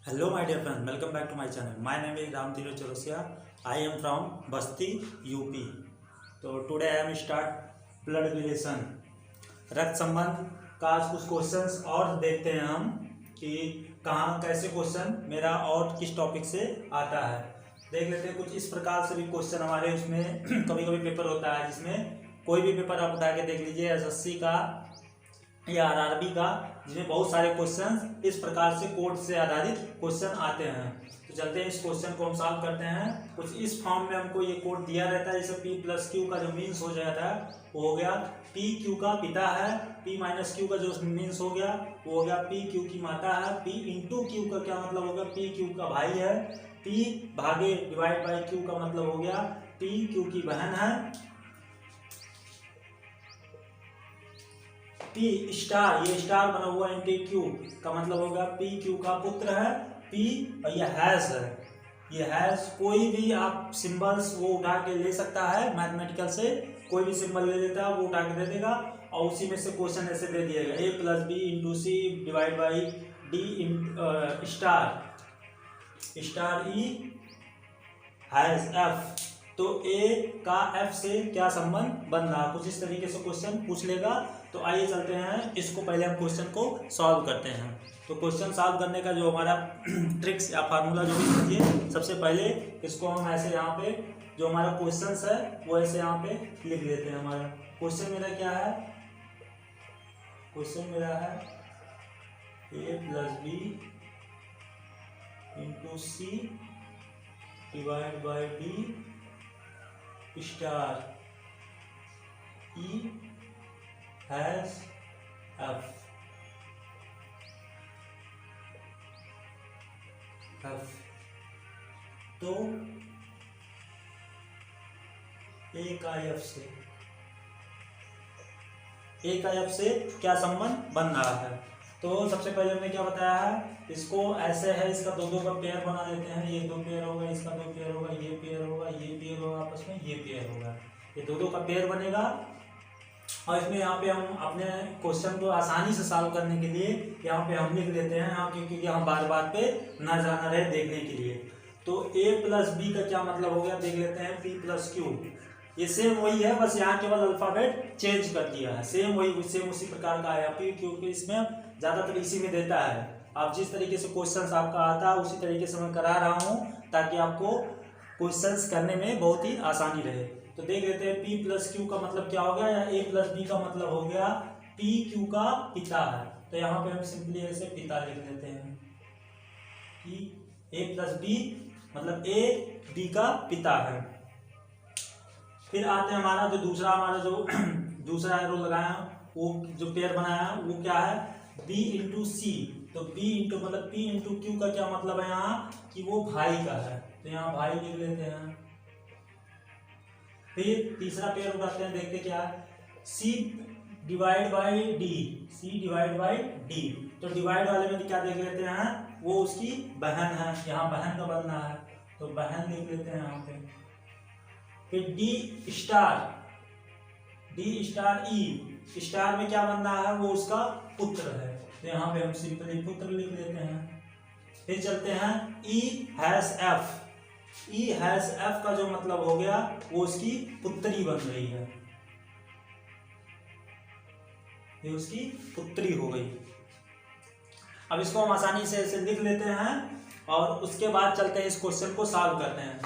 Hello, my dear friends. Welcome back to my channel. My name is Ram Dhiraj Chaurasia. I am from Basti, UP. तो today I am start blood relation, रक्त संबंध का आज कुछ questions और देखते हैं हम कि कहाँ कैसे क्वेश्चन मेरा और किस टॉपिक से आता है। देख लेते हैं कुछ इस प्रकार से भी क्वेश्चन हमारे उसमें कभी कभी पेपर होता है जिसमें कोई भी पेपर आप उठा के देख लीजिए, एसएससी का या आरआरबी का, जिसमें बहुत सारे क्वेश्चन इस प्रकार से कोड से आधारित क्वेश्चन आते हैं। तो चलते हैं इस क्वेश्चन को हम सॉल्व करते हैं। कुछ इस फॉर्म में हमको ये कोड दिया रहता है, जैसे P प्लस क्यू का जो मीन्स हो जाता है वो हो गया P क्यू का पिता है, P माइनस क्यू का जो मीन्स हो गया वो हो गया P क्यू की माता है, P इंटू क्यू का क्या मतलब हो गया P क्यू का भाई है, P भागे डिवाइड बाई क्यू का मतलब हो गया P क्यू की बहन है, P स्टार, ये स्टार बना हुआ एंटी क्यू का मतलब होगा P क्यू का पुत्र है, P और ये हैश है, ये हैश कोई भी आप सिंबल्स वो उठा के ले सकता है, मैथमेटिकल से कोई भी सिंबल ले लेता है वो उठा के दे देगा और उसी में से क्वेश्चन ऐसे दे दिएगा A plus B into C divide by D star E hash F. तो A का F से क्या संबंध बन रहा, कुछ इस तरीके से क्वेश्चन पूछ लेगा। तो आइए चलते हैं, इसको पहले हम क्वेश्चन को सॉल्व करते हैं। तो क्वेश्चन सॉल्व करने का जो हमारा ट्रिक्स या फार्मूला जो भी समझिए, सबसे पहले इसको हम ऐसे यहाँ पे जो हमारा क्वेश्चन है वो ऐसे यहाँ पे लिख लेते हैं। हमारा क्वेश्चन मेरा क्या है, क्वेश्चन मेरा है A plus B into C divide by D star E hash F. तो ए का एफ से क्या संबंध बन रहा है। तो सबसे पहले हमने क्या बताया है, इसको ऐसे है, इसका दो का पेयर बना देते हैं, ये दो पेयर होगा, इसका दो पेयर होगा, ये पेयर होगा, ये पेयर होगा, आपस में ये पेयर होगा, ये दो का पेयर बनेगा। और इसमें यहाँ पे हम अपने क्वेश्चन को आसानी से सॉल्व करने के लिए यहाँ पे हम लिख लेते हैं यहाँ, क्योंकि हम बार बार पे ना जाना रहे देखने के लिए। तो A प्लस बी का क्या मतलब हो गया, देख लेते हैं P प्लस क्यू, ये सेम वही है, बस यहाँ केवल अल्फाबेट चेंज कर दिया है, सेम वही सेम उसी प्रकार का है P, क्योंकि इसमें ज़्यादातर इसी में देता है। आप जिस तरीके से क्वेश्चन आपका आता है उसी तरीके से मैं करा रहा हूँ ताकि आपको क्वेश्चन करने में बहुत ही आसानी रहे। तो देख लेते हैं P प्लस क्यू का मतलब क्या हो गया, या A प्लस बी का मतलब हो गया P क्यू का पिता है। तो यहाँ पे हम सिंपली ऐसे पिता लिख लेते हैं कि A प्लस बी मतलब A B का पिता है। फिर आते हैं हमारा जो दूसरा एरो लगाया वो जो पेयर बनाया वो क्या है B इंटू सी। तो B इंटू मतलब P इंटू क्यू का क्या मतलब है यहाँ कि वो भाई का है, तो यहाँ भाई लिख लेते हैं। फिर तीसरा पेयर उठाते हैं, देखते क्या है C डिवाइड बाई डी। तो डिवाइड वाले में क्या देख लेते हैं, वो उसकी बहन है, यहाँ बहन का बनना है तो बहन लिख लेते हैं यहाँ पे। फिर डी स्टार ई, स्टार में क्या बनना है, वो उसका पुत्र है, तो यहाँ पे हम सिंपली पुत्र लिख लेते हैं। फिर चलते हैं ई हैश एफ का जो मतलब हो गया वो उसकी पुत्री बन रही है, ये उसकी पुत्री हो गई। अब इसको हम आसानी से ऐसे लिख लेते हैं और उसके बाद चलते हैं इस क्वेश्चन को सॉल्व करते हैं।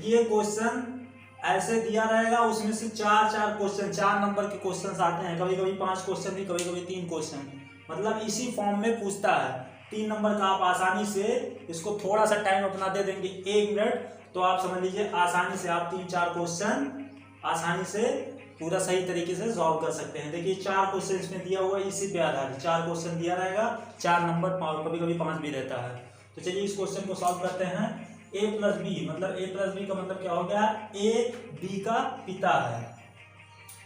ये क्वेश्चन ऐसे दिया रहेगा, उसमें से चार क्वेश्चन, 4 नंबर के क्वेश्चन आते हैं, कभी कभी 5 क्वेश्चन भी, कभी कभी 3 क्वेश्चन, मतलब इसी फॉर्म में पूछता है। 3 नंबर का आप आसानी से इसको थोड़ा सा टाइम अपना दे देंगे 1 मिनट, तो आप समझ लीजिए आसानी से आप 3-4 क्वेश्चन आसानी से पूरा सही तरीके से सॉल्व कर सकते हैं। देखिए 4 क्वेश्चन इसमें दिया हुआ है, इसी पे आधारित 4 क्वेश्चन दिया रहेगा, 4 नंबर, कभी कभी 5 भी रहता है। तो चलिए इस क्वेश्चन को सॉल्व करते हैं। A प्लस बी मतलब A प्लस बी का मतलब क्या हो गया, A B का पिता है,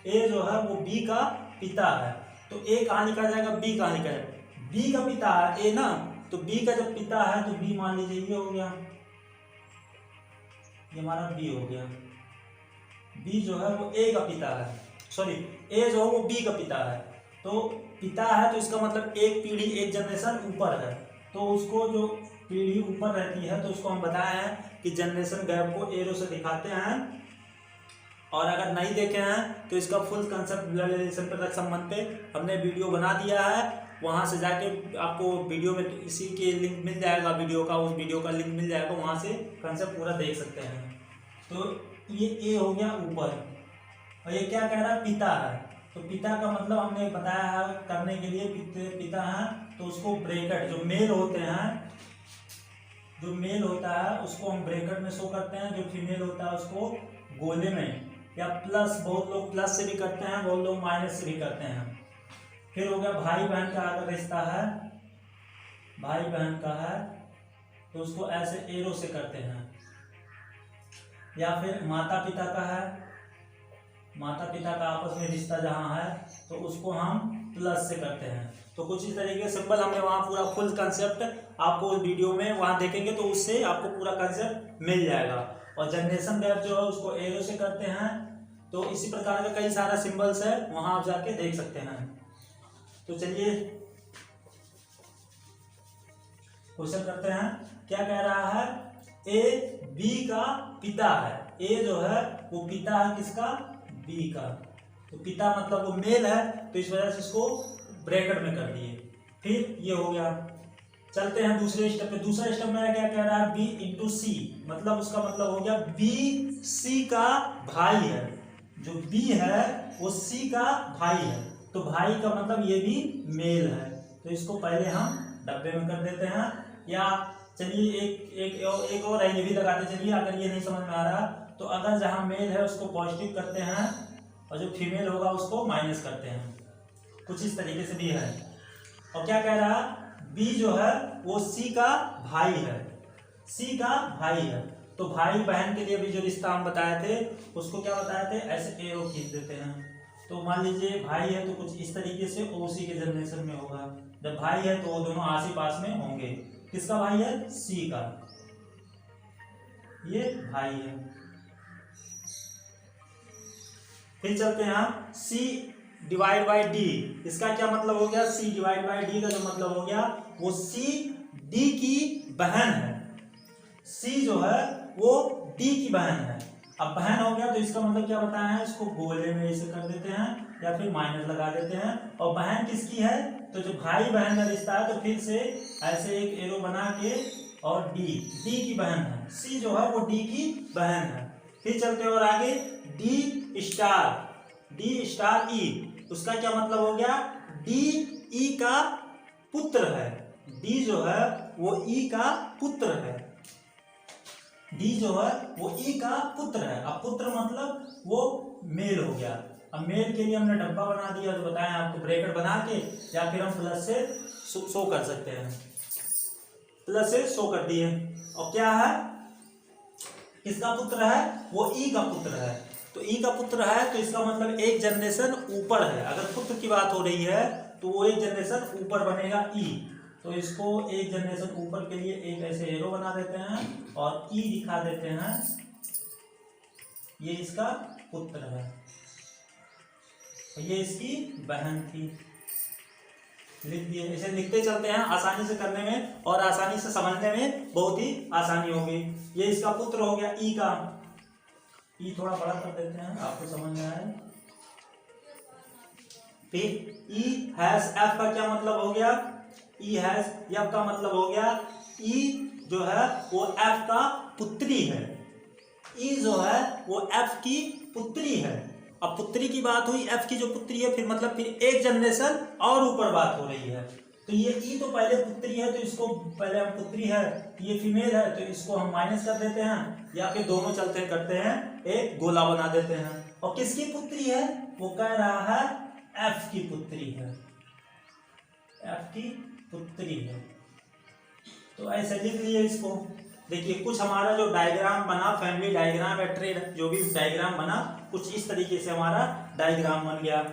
A जो है वो B का पिता है, तो A कहाँ निकल जाएगा, B कहाँ निकल जाएगा, B का पिता है A ना, तो B का जब पिता है तो B मान लीजिए ये हो गया, ये हमारा B हो गया। B जो है वो A का पिता है, सॉरी A जो है वो B का पिता है, तो पिता है तो इसका मतलब एक पीढ़ी एक जनरेशन ऊपर है, तो उसको जो पीढ़ी ऊपर रहती है तो उसको हम बताए हैं कि जनरेशन गैप को एरो से दिखाते हैं। और अगर नहीं देखे हैं तो इसका फुल कंसेप्ट ब्लड रिलेशन पर रक्त संबंध पे हमने वीडियो बना दिया है, वहाँ से जाके आपको वीडियो में इसी के लिंक मिल जाएगा, वीडियो का उस वीडियो का लिंक मिल जाएगा, वहाँ से कंसेप्ट पूरा देख सकते हैं। तो ये ए हो गया ऊपर, और ये क्या कह रहा है, पिता है। तो पिता का मतलब हमने बताया है करने के लिए, पिता है तो उसको ब्रैकेट जो मेल होते हैं, जो मेल होता है उसको हम ब्रैकेट में शो करते हैं, जो फीमेल होता है उसको गोले में या प्लस, बहुत लोग प्लस से भी करते हैं, बहुत लोग माइनस से भी करते हैं। फिर हो गया भाई बहन का अगर रिश्ता है, भाई बहन का है तो उसको ऐसे एरो से करते हैं। या फिर माता पिता का है, माता पिता का आपस में रिश्ता जहाँ है तो उसको हम प्लस से करते हैं। तो कुछ इस तरीके के सिंबल हमने वहाँ पूरा फुल कंसेप्ट आपको वीडियो में वहाँ देखेंगे तो उससे आपको पूरा कंसेप्ट मिल जाएगा। और जनरेशन गैप जो है उसको एरो से करते हैं। तो इसी प्रकार के कई सारा सिंबल्स है, वहाँ आप जाके देख सकते हैं। तो चलिए क्वेश्चन करते हैं, क्या कह रहा है, ए बी का पिता है। ए जो है वो पिता है किसका, बी का। तो पिता मतलब वो मेल है तो इस वजह से इसको ब्रैकेट में कर दिए। फिर ये हो गया, चलते हैं दूसरे स्टेप पे। दूसरा स्टेप मेरा क्या कह रहा है, बी इंटू सी, मतलब उसका मतलब हो गया बी सी का भाई है। जो बी है वो सी का भाई है, तो भाई का मतलब ये भी मेल है। तो इसको पहले हम डब्बे में कर देते हैं। या चलिए एक और है, ये भी लगाते चलिए। अगर ये नहीं समझ में आ रहा तो अगर जहाँ मेल है उसको पॉजिटिव करते हैं और जो फीमेल होगा उसको माइनस करते हैं। कुछ इस तरीके से भी है। और क्या कह रहा है, बी जो है वो सी का भाई है, सी का भाई है। तो भाई बहन के लिए भी जो रिश्ता हम बताए थे उसको क्या बताए थे, ऐसे एरो खींच देते हैं। तो मान लीजिए भाई है तो कुछ इस तरीके से ओसी के जनरेशन में होगा। जब भाई है तो वो दोनों आस ही पास में होंगे। किसका भाई है, सी का, ये भाई है। फिर चलते हैं हम, सी डिवाइड बाई डी, इसका क्या मतलब हो गया, सी डिवाइड बाई डी का जो मतलब हो गया वो सी डी की बहन है। सी जो है वो डी की बहन है। अब बहन हो गया तो इसका मतलब क्या बताया है, इसको गोले में ऐसे कर देते हैं या फिर माइनस लगा देते हैं। और बहन किसकी है, तो जो भाई बहन का रिश्ता है तो फिर से ऐसे एक एरो बना के, और डी की बहन है, सी जो है वो डी की बहन है। फिर चलते हैं और आगे, डी स्टार ई, उसका क्या मतलब हो गया, डी ई का पुत्र है। डी जो है वो ई का पुत्र है, डी जो है वो ई का पुत्र है। अब पुत्र मतलब वो मेल हो गया। अब मेल के लिए हमने डब्बा बना दिया, जो बताया आपको ब्रैकेट बना के, या फिर हम प्लस से शो कर सकते हैं, प्लस से शो कर दिए। और क्या है, किसका पुत्र है, वो ई का पुत्र है। तो ई का पुत्र है तो इसका मतलब एक जनरेशन ऊपर है। अगर पुत्र की बात हो रही है तो वो एक जनरेशन ऊपर बनेगा ई। तो इसको एक जनरेशन ऊपर के लिए एक ऐसे एरो बना देते हैं और ई दिखा देते हैं, ये इसका पुत्र है, ये इसकी बहन थी। लिख दिए। इसे लिखते चलते हैं, आसानी से करने में और आसानी से समझने में बहुत ही आसानी होगी। ये इसका पुत्र हो गया ई का, ई थोड़ा बड़ा कर देते हैं आपको समझ में आए। फिर ई हैज, एफ का क्या मतलब हो गया, ई हैज, एफ का मतलब हो गया ई जो है वो एफ का पुत्री है। ई जो है वो एफ की पुत्री है। अब पुत्री की बात हुई, एफ की जो पुत्री है, फिर मतलब फिर एक जनरेशन और ऊपर बात हो रही है। तो ये ई तो पहले पुत्री है तो इसको पहले हम पुत्री है, ये फीमेल है तो इसको हम माइनस कर देते हैं, या फिर दोनों चलते करते हैं एक गोला बना देते हैं। और किसकी पुत्री है, वो कह रहा है एफ की पुत्री है, एफ की पुत्री है। तो ऐसे लिख लिए इसको। देखिए कुछ हमारा जो डायग्राम बना, फैमिली डायग्राम या ट्रेड जो भी डायग्राम बना, कुछ इस तरीके से हमारा डायग्राम बन गया।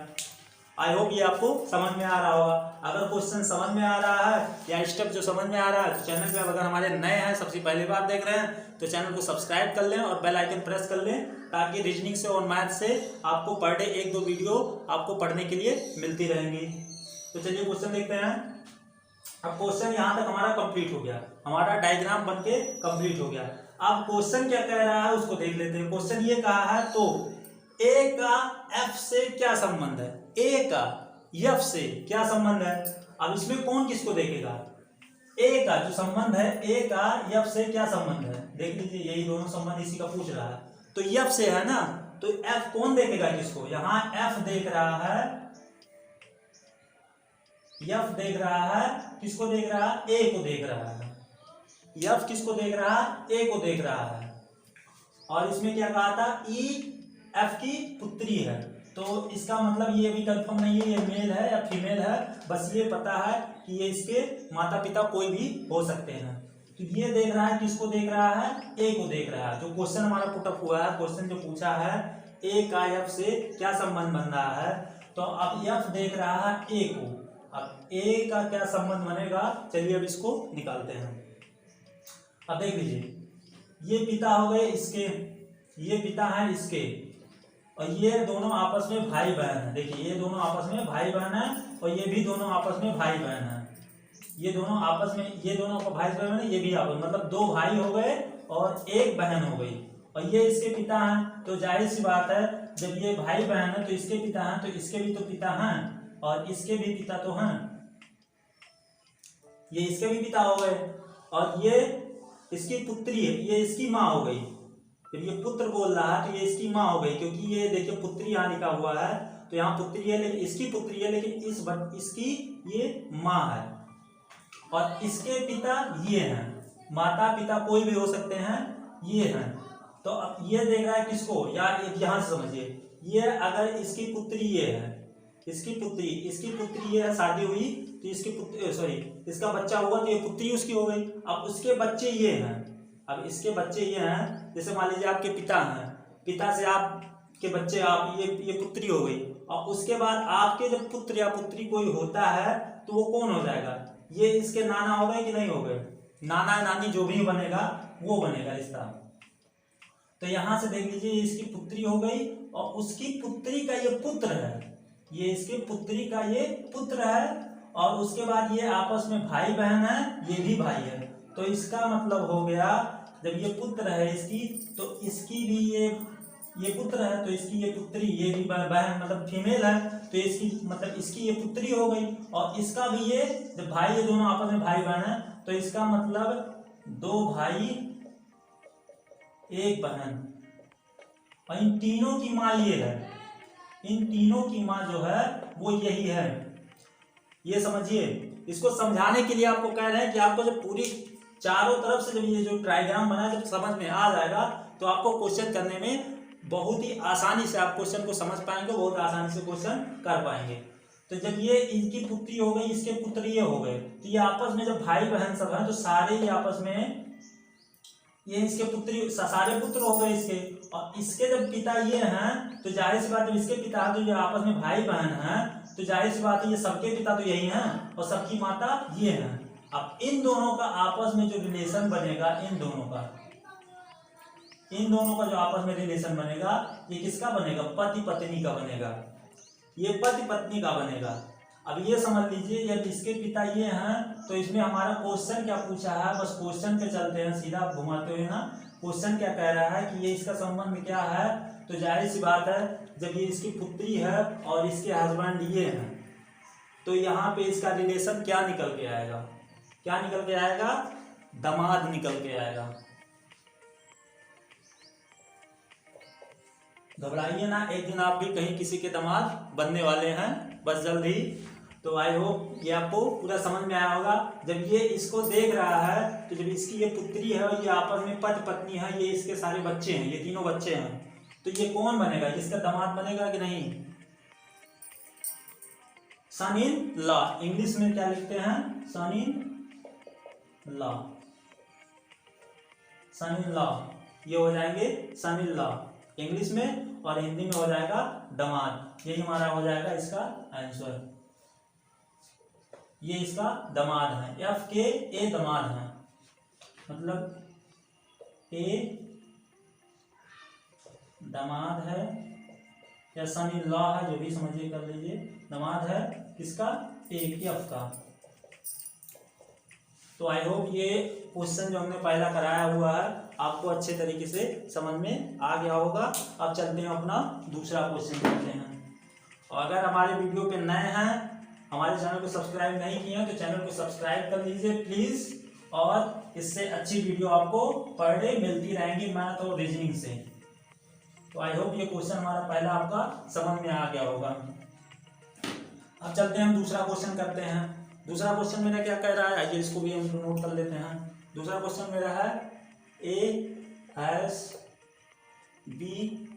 आई होप ये आपको समझ में आ रहा होगा। अगर क्वेश्चन समझ में आ रहा है या स्टेप जो समझ में आ रहा है तो चैनल पे अगर हमारे नए हैं, सबसे पहली बार देख रहे हैं, तो चैनल को सब्सक्राइब कर लें और बेल आइकन प्रेस कर लें, ताकि रीजनिंग से और मैथ से आपको पर डे 1-2 वीडियो आपको पढ़ने के लिए मिलती रहेंगी। तो चलिए क्वेश्चन देखते हैं। अब क्वेश्चन यहाँ तक हमारा कंप्लीट हो गया, हमारा डायग्राम बनके कंप्लीट हो गया। अब क्वेश्चन क्या कह रहा है उसको देख लेते हैं। क्वेश्चन ये कहा है तो ए का एफ से क्या संबंध है, ए का एफ से क्या संबंध है। अब इसमें कौन किसको देखेगा, ए का जो संबंध है, ए का एफ से क्या संबंध है, देख लीजिए यही दोनों संबंध इसी का पूछ रहा है। तो एफ से है ना, तो एफ कौन देखेगा किसको, यहाँ एफ देख रहा है, एफ देख रहा है, किसको देख रहा है, ए को देख रहा है। एफ किसको देख रहा है, ए को देख रहा है। और इसमें क्या कहा था, ई एफ की पुत्री है, तो इसका मतलब ये भी कंफर्म नहीं है ये मेल है या फीमेल है, बस ये पता है कि ये इसके माता पिता कोई भी हो सकते हैं। तो ये देख रहा है, किसको देख रहा है, ए को देख रहा है। जो क्वेश्चन हमारा पुटअप हुआ है, क्वेश्चन जो पूछा है ए का एफ से क्या संबंध बन रहा है, तो अब एफ देख रहा है ए को। अब ए का क्या संबंध बनेगा, चलिए अब इसको निकालते हैं। अब देख लीजिए, ये पिता हो गए इसके, ये पिता है इसके, और ये दोनों आपस में भाई बहन है। देखिए ये दोनों आपस में भाई बहन है, और ये भी दोनों आपस में भाई बहन है। ये दोनों आपस में, ये दोनों का भाई बहन है, ये भी आपस, मतलब दो भाई हो गए और एक बहन हो गई, और ये इसके पिता हैं। तो जाहिर सी बात है, जब ये भाई बहन है तो इसके पिता हैं, तो इसके भी तो पिता हैं, और इसके भी पिता तो हैं, ये इसके भी पिता हो गए, और ये इसकी पुत्री है, ये इसकी माँ हो गई। जब ये पुत्र बोल रहा है तो ये इसकी माँ हो गई, क्योंकि ये देखिए पुत्री यहाँ लिखा हुआ है, तो यहाँ पुत्री है लेकिन इसकी पुत्री है, लेकिन इसकी ये माँ है, और इसके पिता ये हैं, माता पिता कोई भी हो सकते हैं, ये हैं। तो अब ये देख रहा है किसको, या यहाँ से समझिए, ये अगर इसकी पुत्री ये है, इसकी पुत्री ये है, शादी हुई तो इसकी पुत्री, सॉरी इसका बच्चा हुआ तो ये पुत्री उसकी हो गई। अब उसके बच्चे ये हैं, अब इसके बच्चे ये हैं, जैसे मान लीजिए आपके पिता हैं, पिता से आपके बच्चे, आप ये पुत्री हो गई, और उसके बाद आपके जब पुत्र या पुत्री कोई होता है तो वो कौन हो जाएगा, ये इसके नाना हो गए कि नहीं हो गए, नाना नानी जो भी बनेगा वो बनेगा इसका। तो यहां से देख लीजिए इसकी पुत्री हो गई, और उसकी पुत्री का ये पुत्र है, ये इसके पुत्री का ये पुत्र है, और उसके बाद ये आपस में भाई बहन है, ये भी भाई है। तो इसका मतलब हो गया, जब ये पुत्र है इसकी, तो इसकी भी ये पुत्र है, तो इसकी ये पुत्री, ये भी बहन मतलब फीमेल है, तो इसकी मतलब इसकी ये पुत्री हो गई, और इसका भी ये जब भाई, ये दोनों आपस में भाई बहन है, तो इसका मतलब दो भाई एक बहन, और इन तीनों की माँ ये है, इन तीनों की माँ जो है वो यही है। ये समझिए, इसको समझाने के लिए आपको कह रहे हैं कि आपको जब पूरी चारों तरफ से जब ये जो ट्रायग्राम बना जब समझ में आ जाएगा, तो आपको क्वेश्चन करने में बहुत ही आसानी से आप क्वेश्चन को समझ पाएंगे, बहुत आसानी से क्वेश्चन कर पाएंगे। तो जब ये इनकी पुत्री हो गई, इसके पुत्र ये हो गए, तो ये आपस में जब भाई बहन सब हैं, तो सारे ये आपस में, ये इसके पुत्री सारे पुत्र हो गए इसके, और इसके जब पिता ये हैं, तो जाहिर सी बात, जब इसके पिता तो ये आपस में भाई बहन हैं, तो जाहिर सी बात है ये सबके पिता तो यही हैं, और सबकी माता ये हैं। अब इन दोनों का आपस में जो रिलेशन बनेगा, इन दोनों का जो आपस में रिलेशन बनेगा, ये किसका बनेगा, पति पत्नी का बनेगा, ये पति पत्नी का बनेगा। अब ये समझ लीजिए, जब इसके पिता ये हैं, तो इसमें हमारा क्वेश्चन क्या पूछा है, बस क्वेश्चन पे चलते हैं सीधा घुमाते हुए ना। क्वेश्चन क्या कह रहा है कि ये इसका संबंध क्या है, तो जाहिर सी बात है, जब ये इसकी पुत्री है और इसके हस्बैंड ये हैं, तो यहाँ पे इसका रिलेशन क्या निकल के आएगा, क्या निकल के आएगा, दामाद निकल के आएगा। घबराइए ना, एक दिन आप भी कहीं किसी के दामाद बनने वाले हैं, बस जल्द ही। तो आई होप ये आपको पूरा समझ में आया होगा। जब ये इसको देख रहा है, तो जब इसकी ये पुत्री है और ये आपस में पति पत्नी है, ये इसके सारे बच्चे हैं, ये तीनों बच्चे हैं, तो ये कौन बनेगा, इसका दामाद बनेगा कि नहीं, सन इन लॉ। इंग्लिश में क्या लिखते हैं, सन in law, sun in law, ये हो जाएंगे सन इन लॉ इंग्लिश में, और हिंदी में हो जाएगा दामाद। यही हमारा हो जाएगा इसका आंसर, ये इसका दामाद है, एफ के ए दामाद है, मतलब ए दामाद है या सन इन लॉ है, जो भी समझिए कर लीजिए, दामाद है किसका, ए एफ का। तो आई होप ये क्वेश्चन जो हमने पहला कराया हुआ है आपको अच्छे तरीके से समझ में आ गया होगा। अब चलते हैं अपना दूसरा क्वेश्चन करते हैं। और अगर हमारे वीडियो पे नए हैं, हमारे चैनल को सब्सक्राइब नहीं किए हैं तो चैनल को सब्सक्राइब कर लीजिए प्लीज़। और इससे अच्छी वीडियो आपको पर डे मिलती रहेंगी मैथ और रीजनिंग से। तो आई होप ये क्वेश्चन हमारा पहला आपका समझ में आ गया होगा। अब चलते हैं हम दूसरा क्वेश्चन करते हैं। दूसरा क्वेश्चन मेरा क्या कह रहा है, आइए इसको भी हम नोट कर लेते हैं। दूसरा क्वेश्चन मेरा है A hash B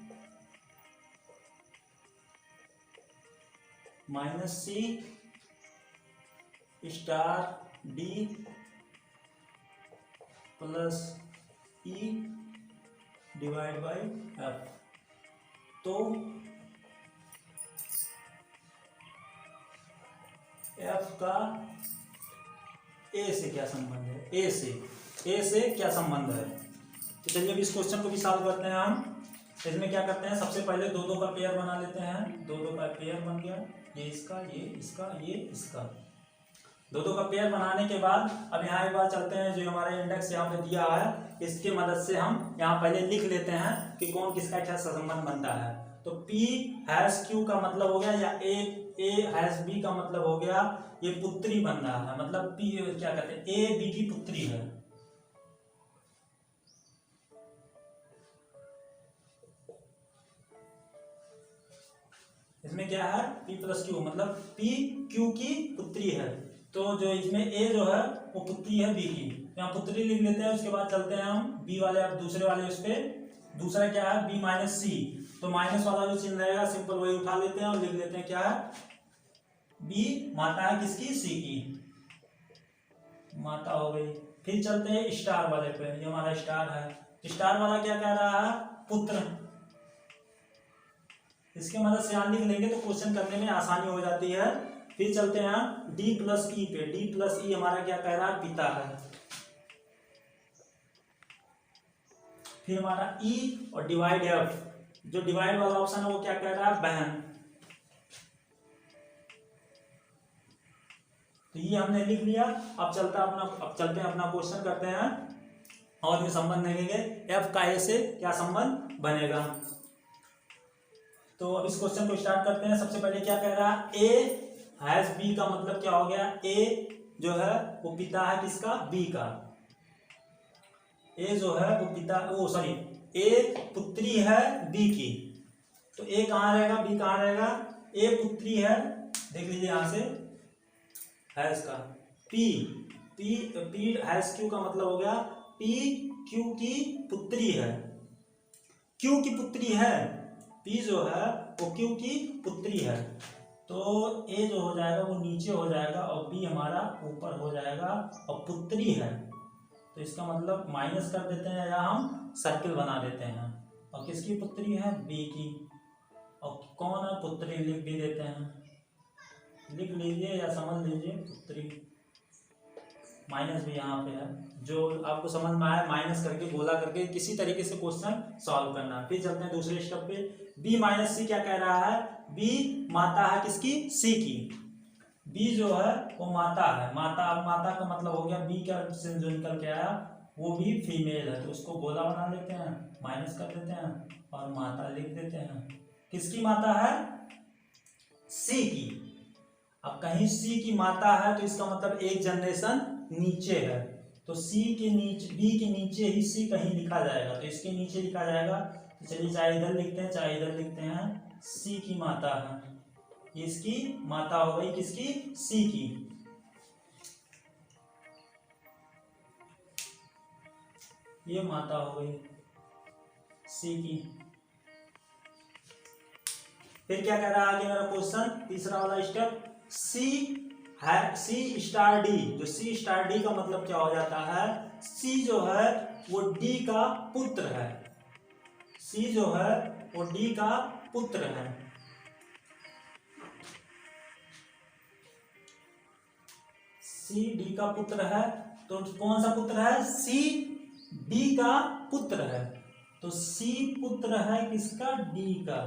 minus C star D plus E divide by F. तो एफ का ए से क्या संबंध है, ए से क्या संबंध है। तो चलिए अब इस क्वेश्चन को भी सॉल्व करते हैं हम। इसमें क्या करते हैं, सबसे पहले दो का पेयर बना लेते हैं। दो का पेयर बन गया, ये इसका, ये इसका, ये इसका। दो का पेयर बनाने के बाद अब यहाँ एक बार चलते हैं, जो हमारा इंडेक्स यहाँ पे दिया है इसके मदद से हम यहाँ पहले लिख लेते हैं कि कौन किसका क्या संबंध बनता है। तो P हैश Q का मतलब हो गया, या A हैश B का मतलब हो गया ये पुत्री बन रहा है, मतलब P क्या कहते हैं A B की पुत्री है। इसमें क्या है P प्लस Q, मतलब P Q की पुत्री है। तो जो इसमें A जो है वो पुत्री है B की, यहाँ पुत्री लिख लेते हैं। उसके बाद चलते हैं हम B वाले, अब दूसरे वाले उस पे दूसरा क्या है B माइनस सी। तो माइनस वाला जो चिन्ह रहेगा सिंपल वही उठा लेते हैं और लिख लेते हैं क्या है B माता है किसकी, C की, माता हो गई। फिर चलते हैं स्टार वाले पे, ये हमारा स्टार है। स्टार वाला क्या कह रहा है, पुत्र। इसके मदद से यहाँ लिख लेंगे तो क्वेश्चन करने में आसानी हो जाती है। फिर चलते हैं D प्लस ई पे। D प्लस ई हमारा क्या कह रहा है, पिता है। फिर हमारा E और डिवाइड F, जो डिवाइड वाला ऑप्शन है वो क्या कह रहा है, बहन। तो ये हमने लिख लिया। अब चलते हैं अपना क्वेश्चन करते हैं और भी संबंध देखेंगे F का A से क्या संबंध बनेगा। तो अब इस क्वेश्चन को स्टार्ट करते हैं। सबसे पहले क्या कह रहा है, A हैज B का मतलब क्या हो गया, A जो है वो पिता है किसका, B का। A जो है वो पिता, A पुत्री है B की। तो A कहाँ रहेगा, B कहाँ रहेगा, A पुत्री है, देख लीजिए यहां से हैज का P हैज Q का मतलब हो गया P Q की पुत्री है, Q की पुत्री है। P जो है वो Q की पुत्री है। तो A जो हो जाएगा वो नीचे हो जाएगा और B हमारा ऊपर हो जाएगा, और पुत्री है तो इसका मतलब माइनस कर देते हैं या हम सर्किल बना देते हैं। और किसकी पुत्री है, B की। और कौन है पुत्री, लिख भी देते हैं, लिख लीजिए या समझ लीजिए पुत्री। माइनस भी यहाँ पे है, जो आपको समझ में आया माइनस करके गोला करके किसी तरीके से क्वेश्चन सॉल्व करना। फिर चलते हैं दूसरे स्टेप पे। B माइनस सी क्या कह रहा है, B माता है किसकी, C की। B जो है वो माता है, माता का मतलब हो गया B का से जो निकल के आया वो भी फीमेल है, तो उसको गोला बना लेते हैं, माइनस कर देते हैं और माता लिख देते हैं। किसकी माता है, C की। अब कहीं C की माता है तो इसका मतलब एक जनरेशन नीचे है, तो C के नीचे, B के नीचे ही C कहीं लिखा जाएगा, तो इसके नीचे लिखा जाएगा। तो चलिए चाहे इधर लिखते हैं चाहे इधर लिखते हैं, C की माता है, इसकी माता हो गई किसकी, C की। ये माता हो गई C की। फिर क्या कह रहा है आगे मेरा क्वेश्चन, तीसरा वाला स्टेप, C स्टार D। जो C स्टार D का मतलब क्या हो जाता है, C जो है वो D का पुत्र है, C जो है वो D का पुत्र है। C D का पुत्र है, तो कौन सा पुत्र है, C D का पुत्र है। तो C पुत्र है किसका, D का।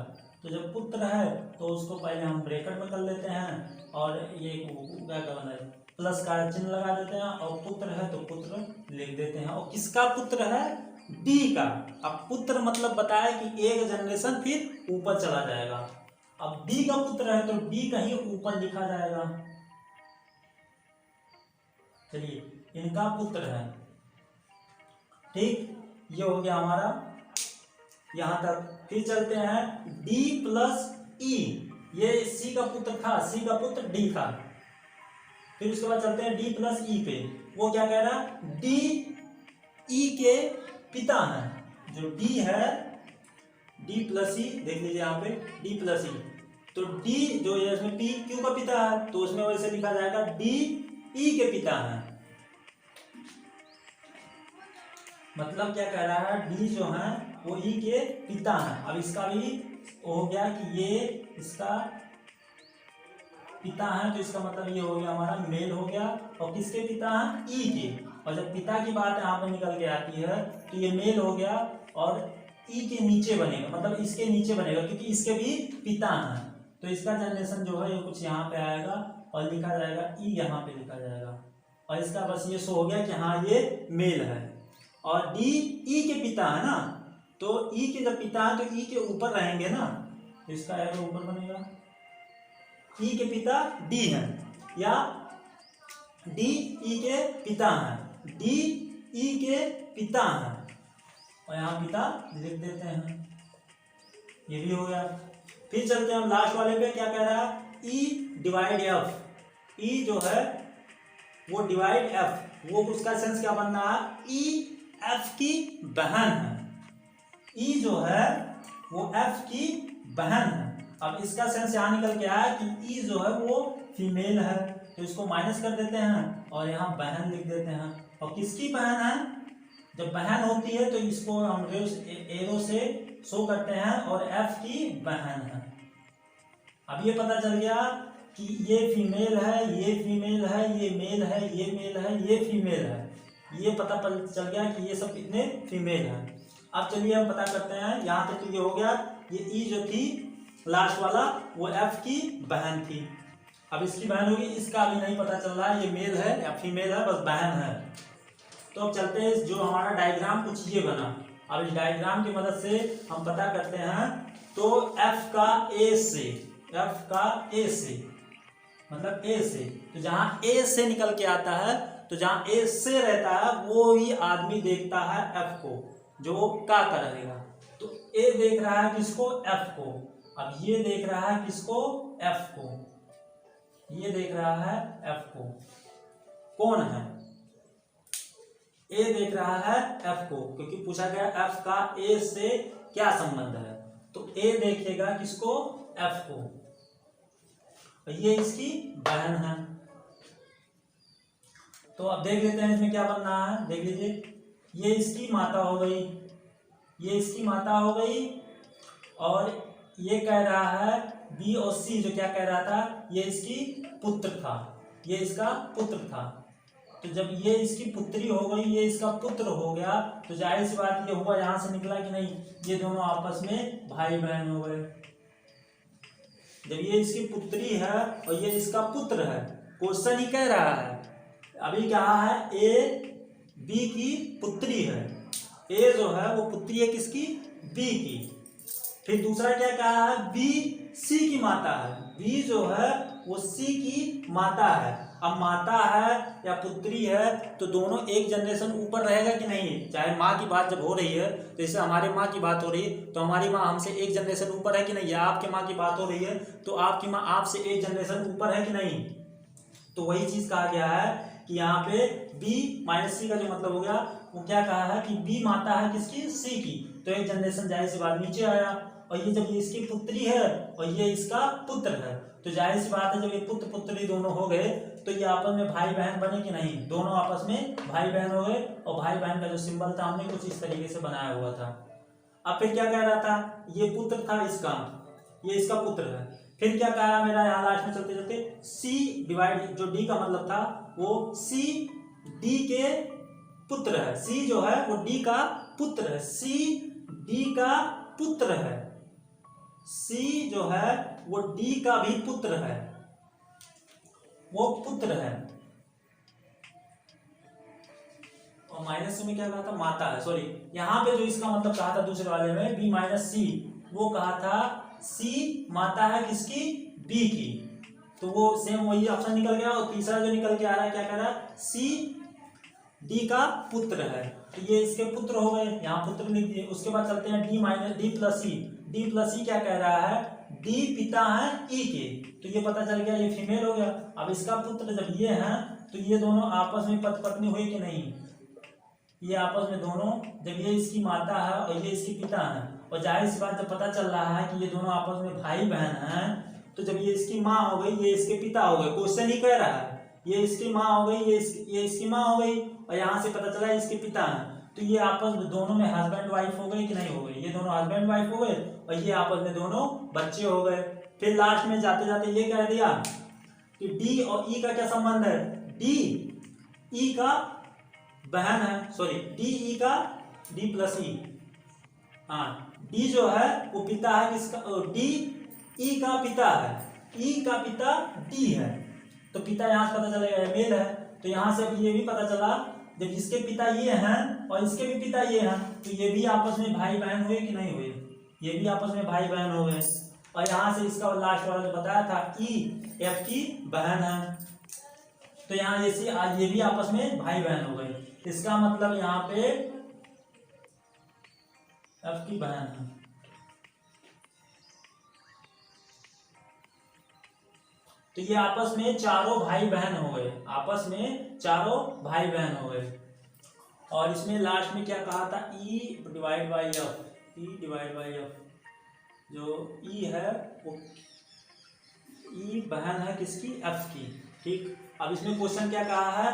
तो जब पुत्र है तो उसको पहले हम ब्रैकेट में कर लेते हैं, और ये क्या करना है, प्लस का चिन्ह लगा देते हैं, और पुत्र है तो पुत्र लिख देते हैं। और किसका पुत्र है? डी का। अब पुत्र मतलब बताया कि एक जनरेशन फिर ऊपर चला जाएगा। अब डी का पुत्र है तो डी कहीं ऊपर लिखा जाएगा। चलिए इनका पुत्र है, ठीक, ये हो गया हमारा यहां तक। फिर चलते हैं डी प्लस ई, ये सी का पुत्र था, सी का पुत्र डी था। फिर उसके बाद चलते हैं डी प्लस ई पे। वो क्या कह रहा है? डी ई के पिता हैं। जो डी है, डी प्लस ई, देख लीजिए यहाँ पे डी प्लस ई, तो डी जो है इसमें पी क्यू का पिता है, तो उसमें वैसे लिखा जाएगा डी ई के पिता हैं। मतलब क्या कह रहा है? डी जो है वो ई के पिता हैं। अब इसका भी हो गया कि ये इसका पिता है, तो इसका मतलब ये हो गया हमारा मेल हो गया। और किसके पिता हैं? ई के। और जब पिता की बात यहाँ पे निकल के आती है तो ये मेल हो गया, और ई के नीचे बनेगा, मतलब इसके नीचे बनेगा, क्योंकि इसके भी पिता हैं। तो इसका जनरेशन जो है ये कुछ यहाँ पे आएगा और लिखा जाएगा ई, यहाँ पे लिखा जाएगा। और इसका बस ये शो हो गया कि हाँ ये मेल है। और डी ई के पिता है ना, तो ई के जब पिता है तो ई के ऊपर रहेंगे ना, तो इसका एरो ऊपर बनेगा। ई के पिता डी हैं, या डी ई के पिता हैं, डी ई के पिता हैं, और यहाँ पिता लिख देते हैं। ये भी हो गया। फिर चलते हैं हम लास्ट वाले पे। क्या कह रहा है? ई डिवाइड एफ। ई जो है वो डिवाइड एफ, वो उसका सेंस क्या बन रहा है? ई एफ की बहन है। ई जो है वो एफ की बहन है। अब इसका सेंस यहाँ निकल के आया कि ई जो है वो फीमेल है, तो इसको माइनस कर देते हैं और यहाँ बहन लिख देते हैं। और किसकी बहन है? जब बहन होती है तो इसको हम एरो से शो करते हैं, और एफ की बहन है। अब ये पता चल गया कि ये फीमेल है, ये फीमेल है, ये मेल है, ये मेल है, ये फीमेल है। ये पता चल गया कि ये सब कितने फीमेल हैं। अब चलिए हम पता करते हैं। यहाँ तक तो ये हो गया। ये ई जो थी लास्ट वाला वो एफ की बहन थी। अब इसकी बहन होगी, इसका अभी नहीं पता चल रहा है ये मेल है या फीमेल है, बस बहन है। तो अब चलते हैं, जो हमारा डायग्राम कुछ ये बना। अब इस डायग्राम की मदद से हम पता करते हैं। तो एफ का ए से, एफ का ए से मतलब ए से, तो जहां ए से निकल के आता है, तो जहां ए से रहता है वो ही आदमी देखता है एफ को, जो का रहेगा। तो ए देख रहा है किसको? एफ को। अब ये देख रहा है किसको? एफ को। ये देख रहा है एफ को। कौन है? ए देख रहा है एफ को, क्योंकि पूछा गया एफ का ए से क्या संबंध है, तो ए देखेगा किसको? एफ को। ये इसकी बहन है। तो अब देख लेते हैं इसमें क्या बन रहा है। देख लीजिए, ये इसकी माता हो गई, ये इसकी माता हो गई, और ये कह रहा है बी और सी जो क्या कह रहा था, ये इसकी पुत्र था, ये इसका पुत्र था। तो जब ये इसकी पुत्री हो गई, ये इसका पुत्र हो गया, तो जाहिर सी बात ये हुआ, यहां से निकला कि नहीं, ये दोनों आपस में भाई बहन हो गए। जब ये इसकी पुत्री है और ये इसका पुत्र है, क्वेश्चन ही कह रहा है, अभी कहा है ए बी की पुत्री है। ए जो है वो पुत्री है किसकी? बी की। फिर दूसरा क्या कहा है? बी सी की माता है। बी जो है वो सी की माता है। अब माता है या पुत्री है तो दोनों एक जनरेशन ऊपर रहेगा कि नहीं? चाहे माँ की बात जब हो रही है, जैसे हमारे माँ की बात हो रही है, तो हमारी माँ हमसे एक जनरेशन ऊपर है कि नहीं? या आपके माँ की बात हो रही है तो आपकी माँ आपसे एक जनरेशन ऊपर है कि नहीं? तो वही चीज कहा गया है कि यहाँ पे बी माइनस सी का जो मतलब हो गया, वो क्या कहा है कि बी माता है किसकी? सी की। तो एक जनरेशन जाहिर सी बात नीचे आया, और ये जब ये इसकी पुत्री है और ये इसका पुत्र है, तो जाहिर सी बात है जब ये पुत्र पुत्री दोनों हो गए तो ये आपस में भाई बहन बने कि नहीं? दोनों आपस में भाई बहन हो गए। और भाई बहन का जो सिंबल था हमने कुछ इस तरीके से बनाया हुआ था। अब फिर क्या कह रहा था? ये पुत्र था इसका, ये इसका पुत्र है। फिर क्या कहा मेरा यहाँ लास्ट में चलते चलते, सी डिवाइड, जो डी का मतलब था वो सी डी के पुत्र है। सी जो है वो डी का पुत्र है। सी डी का पुत्र है। सी जो है वो डी का भी पुत्र है, वो पुत्र है। और माइनस सी में क्या कहा था, माता है, सॉरी यहाँ पे जो इसका मतलब कहा था दूसरे वाले में बी माइनस सी, वो कहा था सी माता है किसकी, बी की, तो वो सेम वही ऑप्शन निकल गया। और तीसरा जो निकल के आ रहा है क्या कह रहा है, सी डी का पुत्र है, तो ये इसके पुत्र हो गए, यहाँ पुत्र लिख दिए। उसके बाद चलते हैं डी माइनस डी प्लस सी, डी प्लस सी क्या कह रहा है, डी पिता है ई के, तो ये पता चल गया ये फीमेल हो गया। अब इसका पुत्र जब ये है तो ये दोनों आपस में पति पत्नी हुई कि नहीं, ये आपस में दोनों, जब ये इसकी माता है और ये इसकी पिता है, और जाहिर सी बात जब पता चल रहा है कि ये दोनों आपस में भाई बहन हैं, तो जब ये इसकी माँ हो गई ये इसके पिता हो गए, क्वेश्चन ही कह रहा है ये इसकी माँ हो गई, ये इसकी माँ हो गई, और यहाँ से पता चला इसके पिता हैं, तो ये आपस में दोनों में हस्बैंड वाइफ हो गई कि नहीं हो गई, ये दोनों हस्बैंड वाइफ हो गए, और ये आपस में दोनों बच्चे हो गए। फिर लास्ट में जाते जाते ये कह दिया कि डी और ई का क्या संबंध है, डी ई का बहन है, सॉरी डी ई का डी प्लस ई, हाँ डी जो है वो पिता है किसका, डी ई का पिता है, ई का पिता डी है, तो पिता यहाँ से पता चलेगा मेल है, तो यहाँ से ये भी पता चला जब इसके पिता ये हैं और इसके भी पिता ये हैं, तो ये भी आपस में भाई बहन हुए कि नहीं हुए, ये भी आपस में भाई बहन हो गए। और यहाँ से इसका लास्ट वाला जो बताया था ई एफ की बहन है, तो यहाँ ये भी आपस में भाई बहन हो गए, इसका मतलब यहाँ पे एफ की बहन है। तो ये आपस में चारों भाई बहन हो गए, आपस में चारों भाई बहन हो गए। और इसमें लास्ट में क्या कहा था, ई divide by F, E divide by F, जो ई है वो ई बहन है किसकी, एफ की, ठीक। अब इसमें क्वेश्चन क्या कहा है,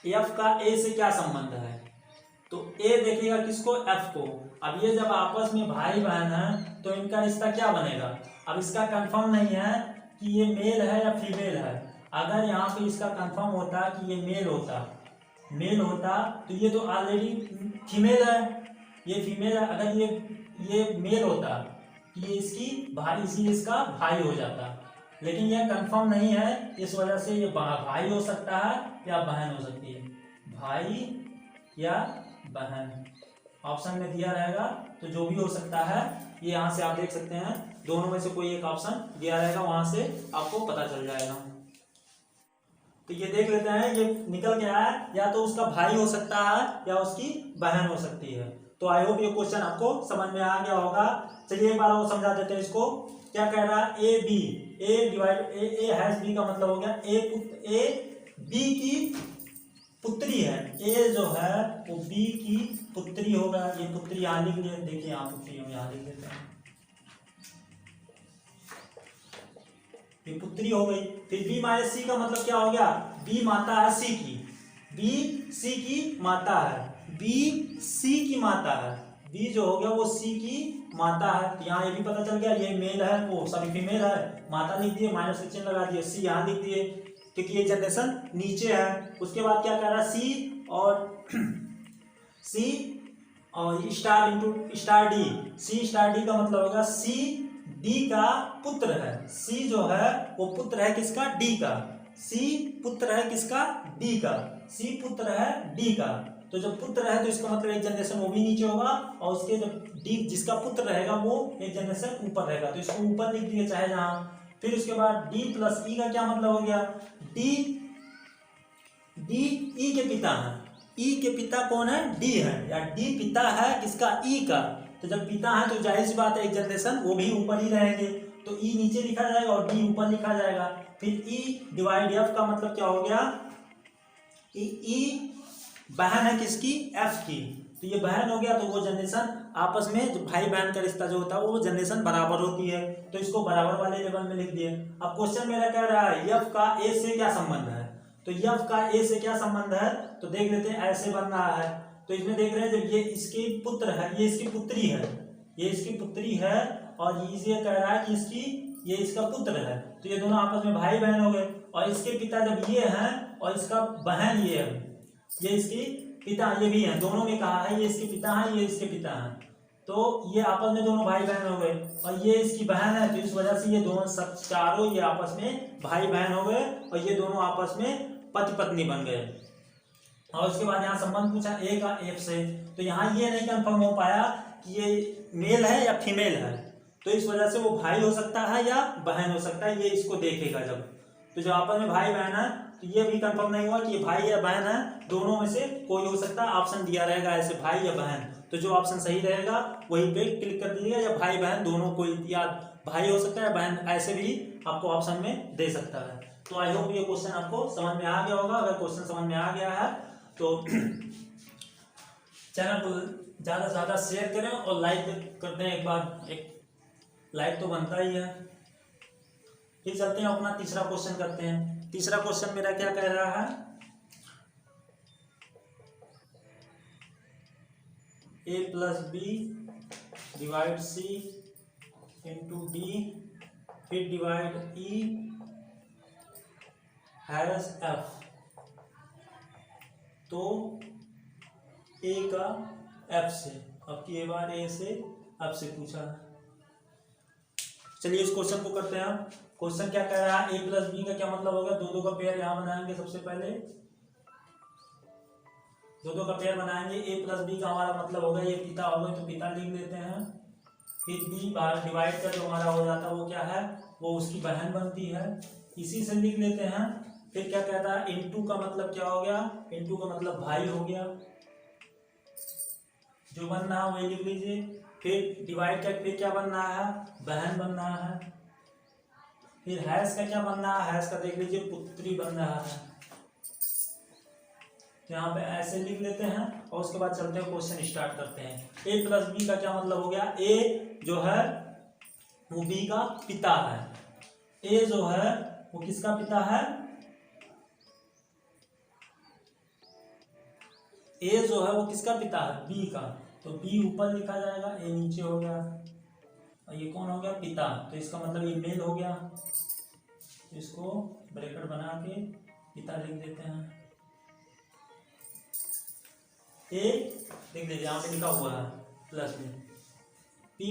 एफ का ए से क्या संबंध है, तो ए देखेगा किसको, एफ को। अब ये जब आपस में भाई बहन है तो इनका रिश्ता क्या बनेगा, अब इसका कंफर्म नहीं है कि ये मेल है या फीमेल है, अगर यहाँ पे इसका कंफर्म होता कि ये मेल होता तो ये तो ऑलरेडी फीमेल है, ये फीमेल है, अगर ये मेल होता ये इसकी भाई, इसी इसका भाई हो जाता, लेकिन यह कंफर्म नहीं है, इस वजह से ये भाई हो सकता है या बहन हो सकती है, भाई या बहन ऑप्शन में दिया रहेगा, तो जो भी हो सकता है ये यहाँ से आप देख सकते हैं, दोनों में से कोई एक ऑप्शन दिया रहेगा, वहां से आपको पता चल जाएगा। तो ये देख लेते हैं, ये निकल के आया, या तो उसका भाई हो सकता है या उसकी बहन हो सकती है। तो आई होप ये क्वेश्चन आपको समझ में आ गया होगा। चलिए एक बार वो समझा देते हैं इसको। क्या कह रहा है, A B, A divide A hash B का मतलब हो गया ए बी की पुत्री है, ए जो है वो बी की पुत्री होगा, ये पुत्री यहाँ लिख लिया, देखिए यहाँ पुत्री हम यहाँ लिख देते हैं, ये पुत्री हो गई। फिर बी माइनस सी का मतलब क्या हो गया, बी माता है सी की, बी सी की माता है, बी सी की माता है, बी जो हो गया वो सी की माता है। यहाँ ये भी पता चल गया ये मेल है, वो सॉरी फीमेल है, माता लिख दिए, माइनस का चिन्ह लगा दिए, सी यहाँ लिख दिए क्योंकि ये जनरेशन नीचे है। उसके बाद क्या कह रहा है, सी और स्टार इंटू स्टार डी, सी स्टार डी का मतलब होगा सी डी का पुत्र है, सी जो है वो पुत्र है किसका, डी का, सी पुत्र है किसका, डी का, सी पुत्र है डी का। तो जब पुत्र है तो इसका मतलब एक जनरेशन वो भी नीचे होगा, और उसके जब डी जिसका पुत्र रहेगा वो एक जनरेशन ऊपर रहेगा, तो इसको ऊपर लिख दिए चाहे जहां। फिर उसके बाद डी प्लस ई का क्या मतलब हो गया, डी ई के पिता है, ई के पिता कौन है, डी है, या डी पिता है किसका, ई का। तो जब पिता है तो जाहिर सी बात है एक जनरेशन वो भी ऊपर ही रहेंगे, तो ई नीचे लिखा जाएगा और डी ऊपर लिखा जाएगा। फिर ई डिवाइड एफ का मतलब क्या हो गया, ई बहन है किसकी, एफ की, तो ये बहन हो गया, तो वो जनरेशन आपस में जो भाई बहन का रिश्ता जो होता है वो जनरेशन बराबर होती है, तो इसको बराबर वाले लेवल में लिख दिए। अब क्वेश्चन मेरा कह रहा है एफ का ए से क्या संबंध है, तो एफ का ए से क्या संबंध है, तो देख लेते हैं, ऐसे बन रहा है। तो इसमें देख रहे हैं जब ये इसकी पुत्र है, ये इसकी पुत्री है, ये इसकी पुत्री है, और ये कह रहा है कि ये इसका पुत्र है, तो ये दोनों आपस में भाई बहन हो गए। और इसके पिता जब ये हैं और इसका बहन ये है, ये इसकी पिता ये भी है, दोनों में कहा है ये इसके पिता हैं, ये इसके पिता हैं, तो ये आपस में दोनों भाई बहन हो गए। और ये इसकी बहन है, तो इस वजह से ये दोनों सब चारों ये आपस में भाई बहन हो गए, और ये दोनों आपस में पति पत्नी बन गए। और उसके बाद यहाँ संबंध पूछा ए का एफ से, तो यहाँ ये नहीं कंफर्म हो पाया कि ये मेल है या फीमेल है, तो इस वजह से वो भाई हो सकता है या बहन हो सकता है, ये इसको देखेगा जब। तो जब आपस में भाई बहन है तो ये भी कंफर्म नहीं हुआ कि ये भाई या बहन है, दोनों में से कोई हो सकता है, ऑप्शन दिया रहेगा ऐसे भाई या बहन, तो जो ऑप्शन सही रहेगा वहीं पे क्लिक कर दीजिएगा, या भाई बहन दोनों कोई, या भाई हो सकता है बहन, ऐसे भी आपको ऑप्शन में दे सकता है। तो आई होप ये क्वेश्चन आपको समझ में आ गया होगा। अगर क्वेश्चन समझ में आ गया है तो चैनल को ज़्यादा से ज़्यादा शेयर करें और लाइक कर दें, एक बार एक लाइक तो बनता ही है। फिर चलते हैं अपना तीसरा क्वेश्चन करते हैं। तीसरा क्वेश्चन मेरा क्या कह रहा है, a plus B divide C into D, फिर डिवाइड ई हैश एफ। तो ए का एफ से, अब की बार ए से एफ से पूछा है। चलिए इस क्वेश्चन को करते हैं। क्वेश्चन क्या कह रहा है, ए प्लस बी का क्या मतलब होगा, दो दो का पेयर यहां बनाएंगे। सबसे पहले दो दो का पेयर बनाएंगे। ए प्लस बी का हमारा मतलब होगा ये पिता होगा, तो पिता लिख लेते हैं। फिर बी बार डिवाइड कर जो हमारा हो जाता है वो क्या है, वो उसकी बहन बनती है, इसी से लिख लेते हैं। फिर क्या कहता है, इनटू का मतलब क्या हो गया, इनटू का मतलब भाई हो गया, जो बनना है वही लिख लीजिए। फिर डिवाइड का फिर क्या बनना है, बहन बनना है। फिर हैश का क्या बनना है, हैश का देख लीजिए पुत्री बन रहा है। तो यहाँ पे ऐसे लिख लेते हैं और उसके बाद चलते हैं क्वेश्चन स्टार्ट करते हैं। ए प्लस बी का क्या मतलब हो गया, ए जो है वो बी का पिता है। ए जो है वो किसका पिता है, ए जो है वो किसका पिता है, बी का। तो बी ऊपर लिखा जाएगा, ए नीचे हो गया, और ये कौन हो गया, पिता। तो इसका मतलब ये मेल हो गया, तो इसको ब्रैकेट बना के पिता लिख देते हैं। ए लिख लीजिए, यहाँ पे लिखा हुआ है प्लस में पी,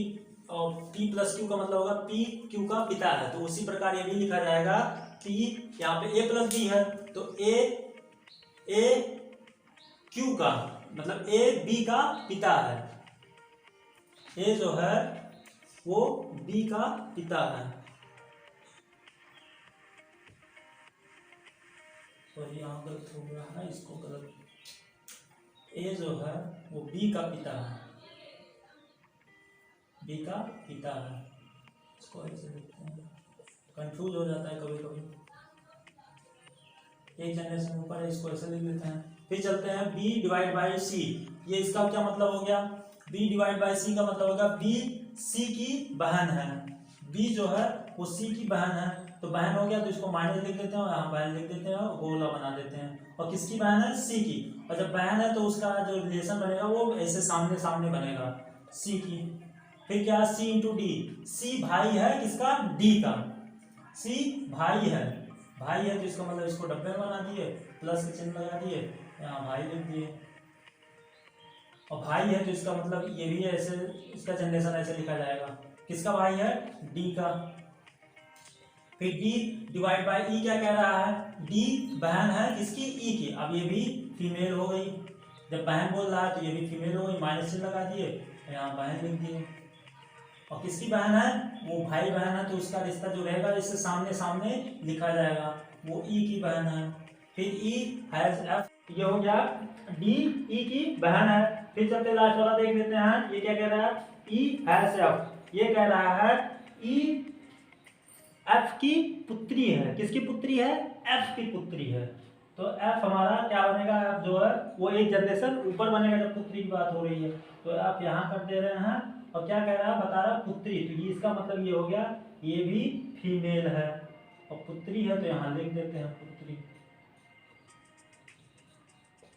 और पी प्लस क्यू का मतलब होगा पी क्यू का पिता है। तो उसी प्रकार ये भी लिखा जाएगा, पी यहाँ पे ए प्लस बी है, तो ए क्यू का मतलब ए बी का पिता है। ए जो है वो बी का पिता है, सॉरी यहाँ गलत हो गया है, इसको गलत। ए जो है वो बी का पिता है, बी का पिता है। इसको ऐसे लिखते हैं, कंफ्यूज हो जाता है कभी कभी, एक जनरेशन ऊपर है, इसको ऐसे लिख लेते हैं। फिर चलते हैं बी डिवाइड बाई सी। ये इसका क्या मतलब हो गया, बी डिवाइड बाई सी का मतलब होगा बी सी की बहन है। बी जो है वो सी की बहन है, तो बहन हो गया, तो इसको माइनस लिख देते हैं और यहाँ बहन लिख देते हैं और गोला बना देते हैं। और किसकी बहन है, सी की। और जब बहन है तो उसका जो रिलेशन बनेगा वो ऐसे सामने सामने बनेगा, सी की। फिर क्या, सी इंटू डी। सी भाई है किसका, डी का। सी भाई है, भाई है तो इसका मतलब इसको डब्बे में बना दिए, प्लस के चिन्ह लगा दिए, यहाँ भाई लिख दिए। और भाई है तो इसका मतलब ये भी ऐसे, इसका जनरेशन ऐसे लिखा जाएगा, किसका भाई है, डी का। फिर डी डिवाइड बाई ई क्या कह रहा है, डी बहन है किसकी, ई की। अब ये भी फीमेल हो गई, जब बहन बोल रहा है तो ये भी फीमेल हो गई, माइनस चिन्ह लगा दिए, यहाँ बहन लिख दिए। और किसकी बहन है, वो भाई बहन है, तो उसका रिश्ता जो रहेगा इससे सामने सामने लिखा जाएगा, वो ई की बहन है। फिर ई हैज एफ, ये हो गया डी ई की बहन है। फिर चलते लास्ट वाला देख लेते हैं, ये क्या कह रहा है, ई हैज एफ। ये कह रहा है ई एफ की पुत्री है, किसकी पुत्री है, एफ की पुत्री है। तो एफ हमारा क्या बनेगा, एफ जो है वो एक जनरेशन ऊपर बनेगा जब पुत्री की बात हो रही है, तो आप यहाँ कर दे रहे हैं। और क्या कह रहा है, बता रहा है पुत्री, तो ये इसका मतलब ये हो गया ये भी फीमेल है, और पुत्री है तो यहाँ लिख देते हैं पुत्री।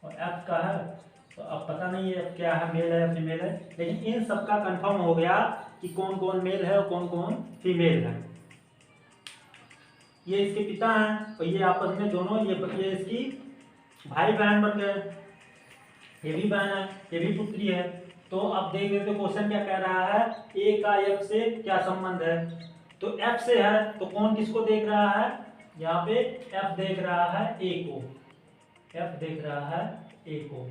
और एफ का है तो अब पता नहीं है क्या है, मेल है या फीमेल है, लेकिन इन सबका कंफर्म हो गया कि कौन कौन मेल है और कौन कौन फीमेल है। ये इसके पिता हैं और ये आपस में दोनों ये इसकी भाई बहन बन गए, ये भी बहन है ये भी पुत्री है। तो अब देख लेते क्वेश्चन क्या कह रहा है, ए का एफ से क्या संबंध है। तो एफ से है तो कौन किसको देख रहा है, यहाँ पे एफ देख रहा है ए को, एफ देख रहा है ए को,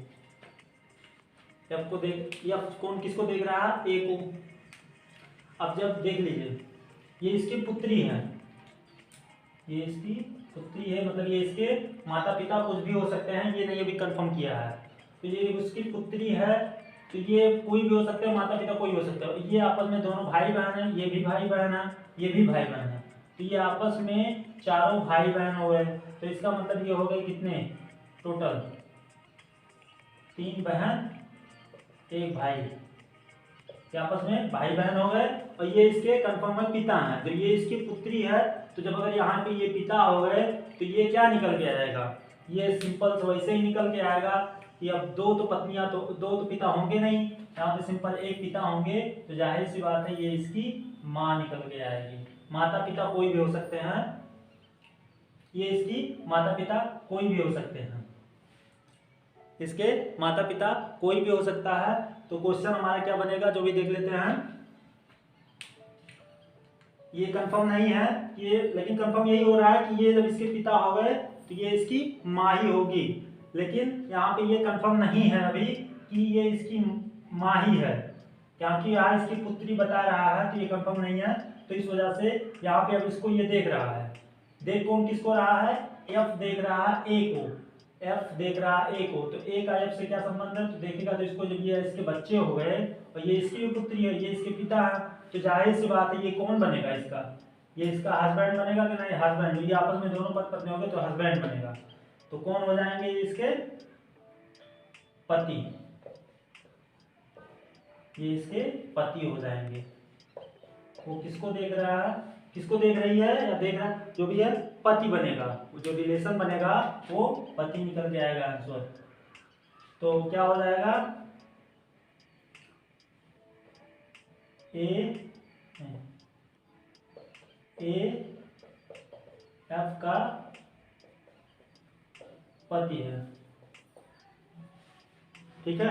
एफ को देख, एफ कौन किसको देख रहा है, ए को। अब जब देख लीजिए ये इसकी पुत्री है, ये इसकी पुत्री है, मतलब ये इसके माता पिता कुछ भी हो सकते हैं, ये नहीं अभी कंफर्म किया है। तो ये उसकी पुत्री है, तो ये कोई भी हो सकता है, माता पिता कोई भी हो सकता है। ये आपस में दोनों भाई बहन है, ये भी भाई बहन है, ये भी भाई बहन है, तो ये आपस में चारों भाई बहन हो गए। तो इसका मतलब ये हो गए कितने, टोटल 3 बहन 1 भाई, ये आपस में भाई बहन हो गए। और ये इसके कंफर्म है पिता हैं, जब ये इसकी पुत्री है तो जब अगर यहाँ पे ये पिता हो गए तो ये क्या निकल के आएगा, ये सिंपल से वैसे ही निकल के आएगा कि अब 2 तो पत्नियां, तो 2 तो पिता होंगे नहीं, यहाँ पे सिंपल 1 पिता होंगे, तो जाहिर सी बात है ये इसकी माँ निकल के आएगी। माता पिता कोई भी हो सकते हैं, ये इसकी माता पिता कोई भी हो सकते हैं, इसके माता पिता कोई भी हो सकता है। तो क्वेश्चन हमारा क्या बनेगा, जो भी देख लेते हैं। ये कंफर्म नहीं है ये, लेकिन कंफर्म यही हो रहा है कि ये जब इसके पिता हो गए तो ये इसकी माँ ही होगी, लेकिन यहाँ पे ये कंफर्म नहीं है अभी कि ये इसकी माँ ही है, क्योंकि यहाँ इसकी पुत्री बता रहा है, तो ये कंफर्म नहीं है। तो इस वजह से यहाँ पे अब इसको ये देख रहा है, देख कौन किसको रहा है, एफ देख रहा है ए को, एफ देख रहा है ए को। तो ए का एफ से क्या संबंध है, तो देखेगा तो इसको जब ये इसके बच्चे हो गए और ये इसकी पुत्री है, ये इसके पिता है, तो जाहिर सी बात है ये कौन बनेगा, इसका, ये इसका हस्बैंड बनेगा कि नहीं, हस्बैंड। ये आपस में दोनों पति पत्नी होंगे तो हस्बैंड बनेगा। तो कौन हो जाएंगे इसके पति, ये इसके पति हो जाएंगे। वो किसको देख रहा है, किसको देख रही है या देख रहा है, जो भी है पति बनेगा, जो रिलेशन बनेगा वो पति निकल के आएगा आंसर। तो क्या हो जाएगा, ए एफ का पति है। ठीक है,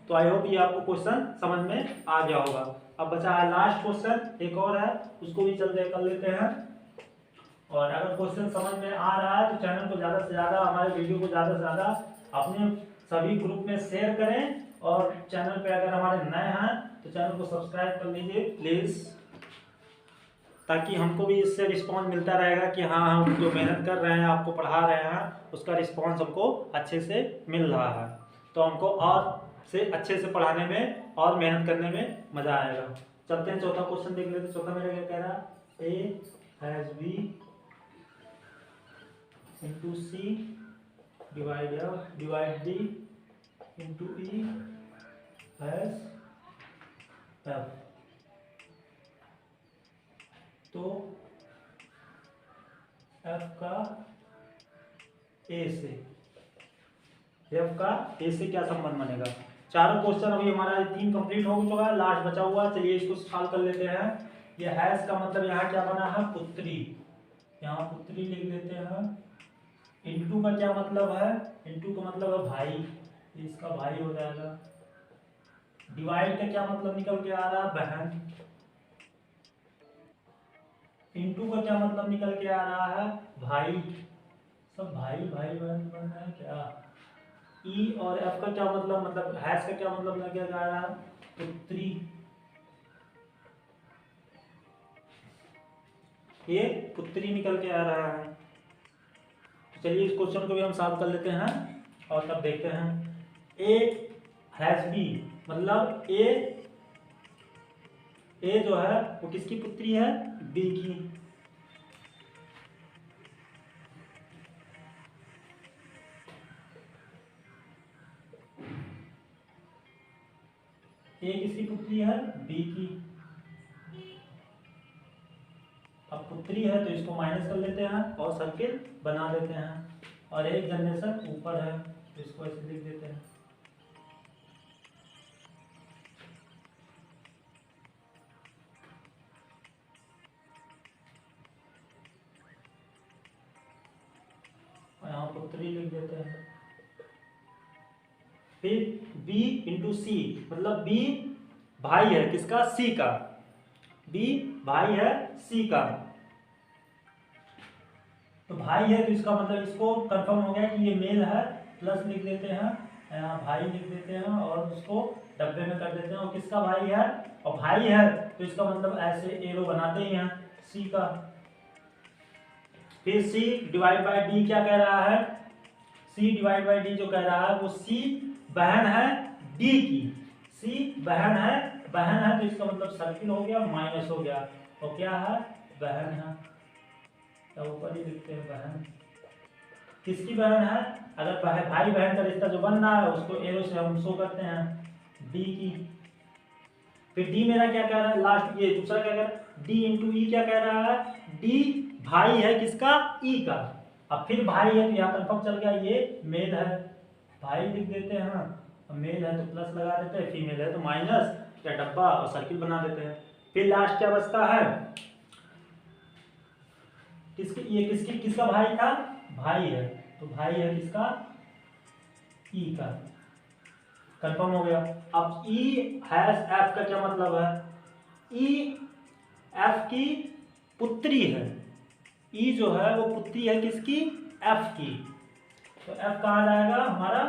तो आई होप ये आपको क्वेश्चन समझ में आ गया होगा। अब बचा है लास्ट क्वेश्चन, एक और है, उसको भी चलते कर लेते हैं। और अगर क्वेश्चन समझ में आ रहा है तो चैनल को ज़्यादा से ज़्यादा, हमारे वीडियो को ज़्यादा से ज़्यादा अपने सभी ग्रुप में शेयर करें, और चैनल पे अगर हमारे नए हैं तो चैनल को सब्सक्राइब कर लीजिए प्लीज़, ताकि हमको भी इससे रिस्पॉन्स मिलता रहेगा कि हाँ हम जो मेहनत कर रहे हैं, आपको पढ़ा रहे हैं, उसका रिस्पॉन्स हमको अच्छे से मिल रहा है, तो हमको और से अच्छे से पढ़ाने में और मेहनत करने में मज़ा आएगा। चलते हैं चौथा क्वेश्चन देख लेते हैं। चौथा मेरा क्या कह रहा है, A hash B into C divide D into E hash F. तो एफ का ए से, एफ का ए से क्या संबंध बनेगा। चारों क्वेश्चन अभी हमारा 3 कंप्लीट हो चुका है, लास्ट बचा हुआ, चलिए इसको सॉल्व कर लेते हैं। ये हैज का मतलब यहाँ क्या बना है, पुत्री, यहाँ पुत्री लिख लेते हैं। इनटू का क्या मतलब है, इनटू का मतलब है भाई, इसका भाई हो जाएगा। डिवाइड का क्या मतलब निकल के आ रहा है, बहन। इनटू का क्या मतलब निकल के आ रहा है, भाई। सब भाई भाई बहन बन रहे हैं क्या। ई और एफ का क्या मतलब हैश का क्या मतलब लग रहा है, पुत्री। ये पुत्री निकल के आ रहा है। चलिए इस क्वेश्चन को भी हम सॉल्व कर लेते हैं और तब देखते हैं। ए हैज बी मतलब ए जो है वो किसकी पुत्री है, बी की। ए किसकी पुत्री है, बी की। अब पुत्री है तो इसको माइनस कर लेते हैं और सर्किल बना देते हैं, और एक जनरेशन ऊपर है तो इसको ऐसे लिख देते हैं। और यहाँ पुत्री लिख देते हैं। फिर B इंटू सी मतलब B भाई है किसका, C का। B भाई है C का, तो भाई है तो इसका मतलब इसको कंफर्म हो गया कि ये मेल है, प्लस लिख देते हैं यहाँ भाई लिख देते हैं और उसको डब्बे में कर देते हैं। और किसका भाई है, और भाई है तो इसका मतलब ऐसे एरो बनाते ही हैं सी का। फिर सी डिवाइड बाय डी क्या कह रहा है, सी डिवाइड बाय डी जो कह रहा है वो सी बहन है डी की, सी बहन है तो इसका मतलब सर्किल हो गया माइनस हो गया, और क्या है, बहन है, तो ऊपर ही लिखते हैं बहन। किसकी बहन है, अगर भाई बहन का रिश्ता जो बन रहा है उसको एरो से हम शो करते हैं डी की। फिर डी मेरा क्या कह रहा है, लास्ट ये दूसरा क्या कह रहा है, डी इंटू ई क्या कह रहा है, डी भाई है किसका, ई का। अब फिर भाई है तो यहाँ कंफर्म चल गया ये मेल है, भाई लिख देते हैं, मेल है तो प्लस लगा देते हैं, फीमेल है तो माइनस, या डब्बा और सर्किल बना देते हैं। फिर लास्ट क्या बचता है, किसका भाई था, भाई है तो भाई है किसका, ई का, कंफर्म हो गया। अब ई हैश एफ का क्या मतलब है, ई एफ की पुत्री है, ई जो है वो पुत्री है किसकी, एफ की, तो एफ कहाँ जाएगा हमारा,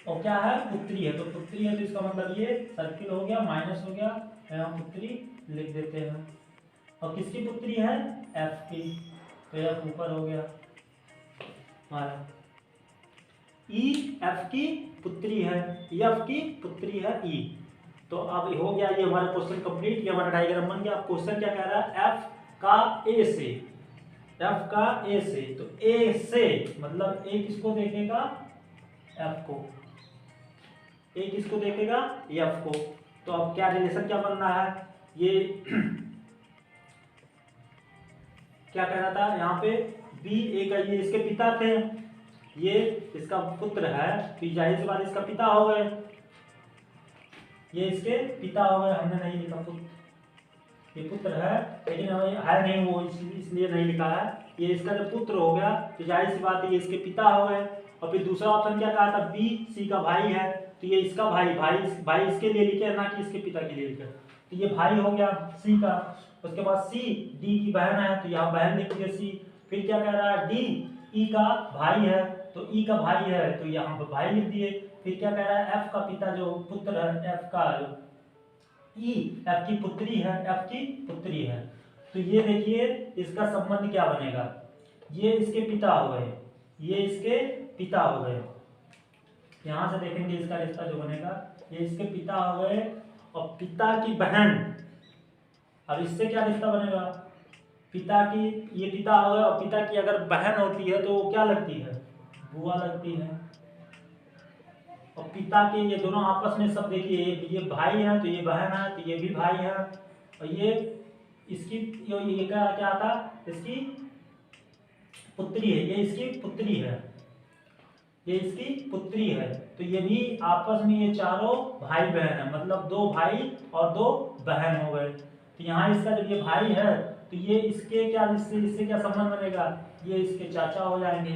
और क्या है, पुत्री है, तो पुत्री है तो इसका मतलब ये सर्किल हो गया माइनस हो गया, यहाँ पुत्री लिख देते हैं। और किसकी पुत्री है, एफ की, तो एफ ऊपर हो गया हमारा, ई एफ की पुत्री है, एफ की पुत्री है ई। तो अब हो गया ये हमारा क्वेश्चन कंप्लीट, ये हमारा डायग्राम बन गया। क्वेश्चन क्या कह रहा है, एफ का ए से, एफ का ए से, तो ए से मतलब ए किसको देखेगा, एफ को, ए किसको देखेगा, एफ को। तो अब क्या रिलेशन क्या बन रहा है, ये क्या कह रहा था यहाँ पे, बी ए का, ये इसके पिता थे, ये इसका पुत्र है, तो जाहिर सी बात इसका पिता हो गए, ये इसके पिता हो गए, हमने नहीं लिखा पुत्र, ये पुत्र है लेकिन हमें है नहीं वो इसलिए नहीं लिखा है, ये इसका जब पुत्र हो गया तो जाहिर सी बात है ये इसके पिता हो गए। और फिर दूसरा ऑप्शन क्या कहा था, बी सी का भाई है, तो ये इसका भाई इसके लिए लिखे ना कि इसके पिता के लिए लिखे, तो ये भाई हो गया सी का। उसके बाद सी डी की बहन है तो यहाँ बहन लिख दिए सी। फिर क्या कह रहा है, डी ई का भाई है, तो ई का भाई है तो यहाँ पर भाई लिख दिए। फिर क्या कह रहा है, एफ का पिता जो पुत्र है, एफ का ई एफ की पुत्री है, एफ की पुत्री है, तो ये देखिए इसका संबंध क्या बनेगा, ये इसके पिता हो गए, ये इसके पिता हो गए, यहां से देखेंगे इसका रिश्ता जो बनेगा, ये इसके पिता हो गए और पिता की बहन। अब इससे क्या रिश्ता बनेगा, पिता की, ये पिता हो गया और पिता की अगर बहन होती है तो वो क्या लगती है, बुआ लगती है। और पिता के ये दोनों आपस में सब देखिए, ये भाई है तो ये बहन है, तो ये भी भाई है, और ये इसकी ये क्या आता, इसकी पुत्री है, ये इसकी पुत्री है, ये इसकी पुत्री है, तो ये भी आपस में ये चारों भाई बहन है, मतलब दो भाई और दो बहन हो गए। तो यहाँ इसका जब ये भाई है तो ये इसके क्या, इससे क्या संबंध बनेगा, ये इसके चाचा हो जाएंगे।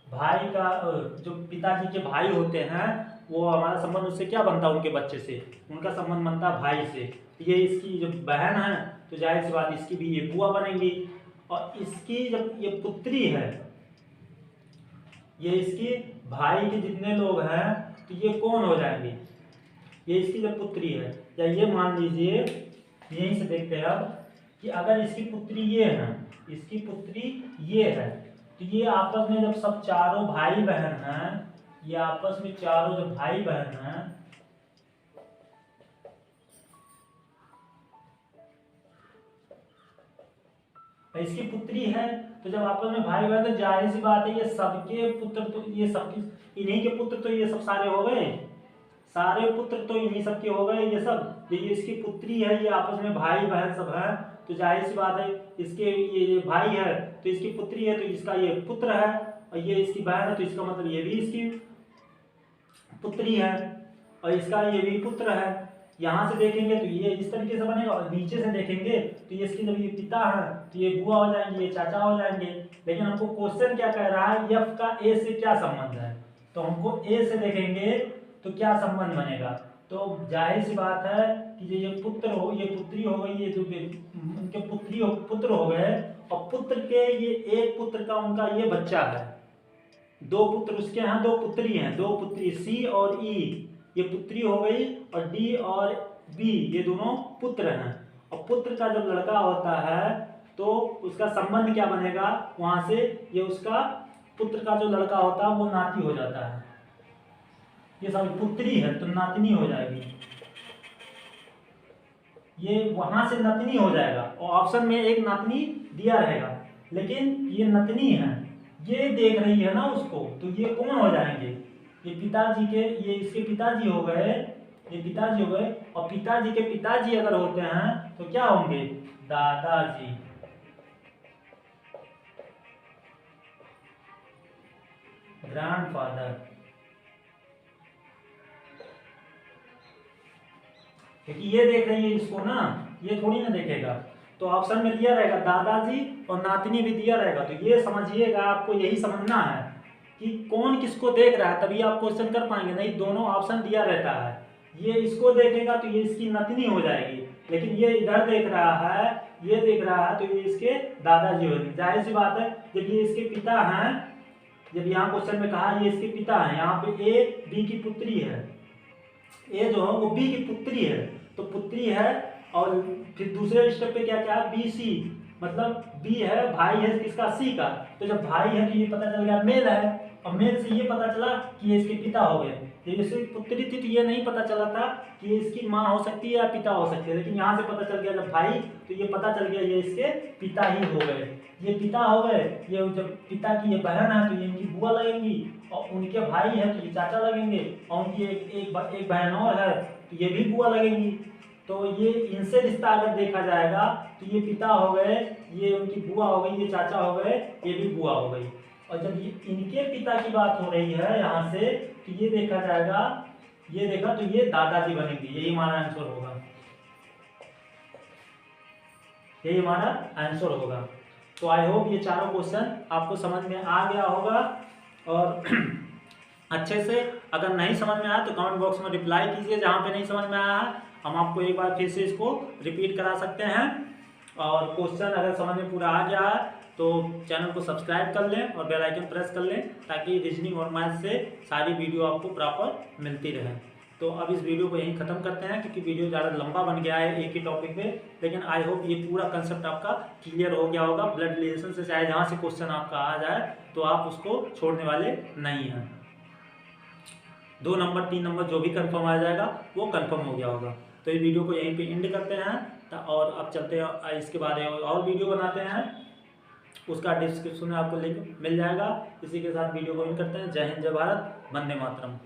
भाई का जो पिताजी के भाई होते हैं वो हमारा संबंध उससे क्या बनता है, उनके बच्चे से, उनका संबंध बनता है भाई से। ये इसकी जब बहन है तो जाहिर सी बात इसकी भी ये बुआ बनेंगी। और इसकी जब ये पुत्री है, ये इसकी भाई के जितने लोग हैं तो ये कौन हो जाएंगे, ये इसकी जब पुत्री है, या ये मान लीजिए यहीं से देखते हैं अब कि अगर इसकी पुत्री ये है, इसकी पुत्री ये है, तो ये आपस में जब सब चारों भाई बहन हैं, ये आपस में चारों जो भाई बहन हैं, इसकी पुत्री है, तो जब आपस में भाई बहन तो जाहिर सी बात है ये सबके पुत्र, तो ये सबके इन्हीं के पुत्र, तो ये सब सारे हो गए, सारे पुत्र तो इन्हीं सबके हो गए ये सब। ये इसकी पुत्री है, ये आपस में भाई बहन सब है, तो जाहिर सी बात है इसके ये भाई है तो इसकी पुत्री है, तो इसका ये पुत्र है, और ये इसकी बहन है तो इसका मतलब ये भी इसकी पुत्री है, और इसका ये भी पुत्र है। यहाँ से देखेंगे तो ये इस तरीके से बनेगा, और नीचे से देखेंगे तो ये इसके जब ये पिता है तो ये बुआ हो जाएंगे, ये चाचा हो जाएंगे। लेकिन हमको क्वेश्चन क्या कह रहा है, एफ का ए से क्या संबंध है, तो हमको ए से देखेंगे तो क्या संबंध बनेगा। तो जाहिर सी बात है कि ये पुत्र हो, ये पुत्री हो गई, ये जो उनके पुत्र हो गए, और पुत्र के ये एक पुत्र का उनका ये बच्चा है, दो पुत्र उसके हैं, दो पुत्री हैं, दो पुत्री सी और ई ये पुत्री हो गई, और डी और बी ये दोनों पुत्र हैं। और पुत्र का जब लड़का होता है तो उसका संबंध क्या बनेगा, वहां से ये उसका पुत्र का जो लड़का होता है वो नाती हो जाता है। ये सारी पुत्री है तो नातनी हो जाएगी, ये वहां से नतनी हो जाएगा। और ऑप्शन में एक नातनी दिया रहेगा, लेकिन ये नतनी है, ये देख रही है ना उसको, तो ये कौन हो जाएंगे, ये पिताजी के, ये इसके पिताजी हो गए, ये पिताजी हो गए। और पिताजी के पिताजी अगर होते हैं तो क्या होंगे, दादाजी। ग्रैंडफादर, क्योंकि ये देख रही है इसको ना, ये थोड़ी ना देखेगा। तो ऑप्शन में दिया रहेगा दादाजी और नातनी भी दिया रहेगा। तो ये समझिएगा, आपको यही समझना है कि कौन किसको देख रहा है, तभी आप क्वेश्चन कर पाएंगे। नहीं, दोनों ऑप्शन दिया रहता है, ये इसको देखेगा तो ये इसकी नतनी हो जाएगी, लेकिन ये इधर देख रहा है, ये देख रहा है तो ये इसके दादाजी हो जाएंगे। जाहिर सी बात है, जब ये इसके पिता हैं, जब यहाँ क्वेश्चन में कहा ये इसके पिता हैं, यहाँ पे ए बी की पुत्री है, ए जो है वो बी की पुत्री है, तो पुत्री है। और फिर दूसरे स्टेप पे क्या क्या, बी सी, मतलब बी है भाई है किसका, सी का। तो जब भाई है तो ये पता चल गया मेल है, और मेल से ये पता चला कि ये इसके पिता हो गए। जैसे पुत्री थी तो ये नहीं पता चला था कि ये इसकी माँ हो सकती है या पिता हो सकती है, लेकिन यहाँ से पता चल गया जब भाई, तो ये पता चल गया ये इसके पिता ही हो गए, ये पिता हो गए। ये जब पिता की ये बहन है तो ये इनकी बुआ लगेंगी, और उनके भाई है तो ये चाचा लगेंगे, और उनकी एक बहन और है तो ये भी बुआ लगेंगी। तो ये इनसे रिश्ता अगर देखा जाएगा तो ये पिता हो गए, ये उनकी बुआ हो गई, ये चाचा हो गए, ये भी बुआ हो गई। और जब ये इनके पिता की बात हो रही है यहाँ से, तो ये देखा जाएगा, ये देखा तो ये दादाजी बनेंगे, यही हमारा आंसर होगा, यही हमारा आंसर होगा। तो आई होप ये चारों क्वेश्चन आपको समझ में आ गया होगा। और अच्छे से अगर नहीं समझ में आया तो कमेंट बॉक्स में रिप्लाई कीजिए, जहाँ पे नहीं समझ में आया है हम आपको एक बार फिर से इसको रिपीट करा सकते हैं। और क्वेश्चन अगर समझ में पूरा आ गया है तो चैनल को सब्सक्राइब कर लें और बेल आइकन प्रेस कर लें, ताकि रीजनिंग और मैथ से सारी वीडियो आपको प्रॉपर मिलती रहे। तो अब इस वीडियो को यहीं ख़त्म करते हैं, क्योंकि वीडियो ज़्यादा लंबा बन गया है एक ही टॉपिक पे। लेकिन आई होप ये पूरा कंसेप्ट आपका क्लियर हो गया होगा। ब्लड रिलेशन से चाहे जहाँ से क्वेश्चन आपका आ जाए तो आप उसको छोड़ने वाले नहीं हैं। 2 नंबर 3 नंबर जो भी कंफर्म आ जाएगा वो कंफर्म हो गया होगा। तो इस वीडियो को यहीं पे एंड करते हैं, और अब चलते हैं इसके बारे में और वीडियो बनाते हैं, उसका डिस्क्रिप्शन में आपको लिंक मिल जाएगा। इसी के साथ वीडियो को एंड करते हैं। जय हिंद, जय भारत, वंदे मातरम।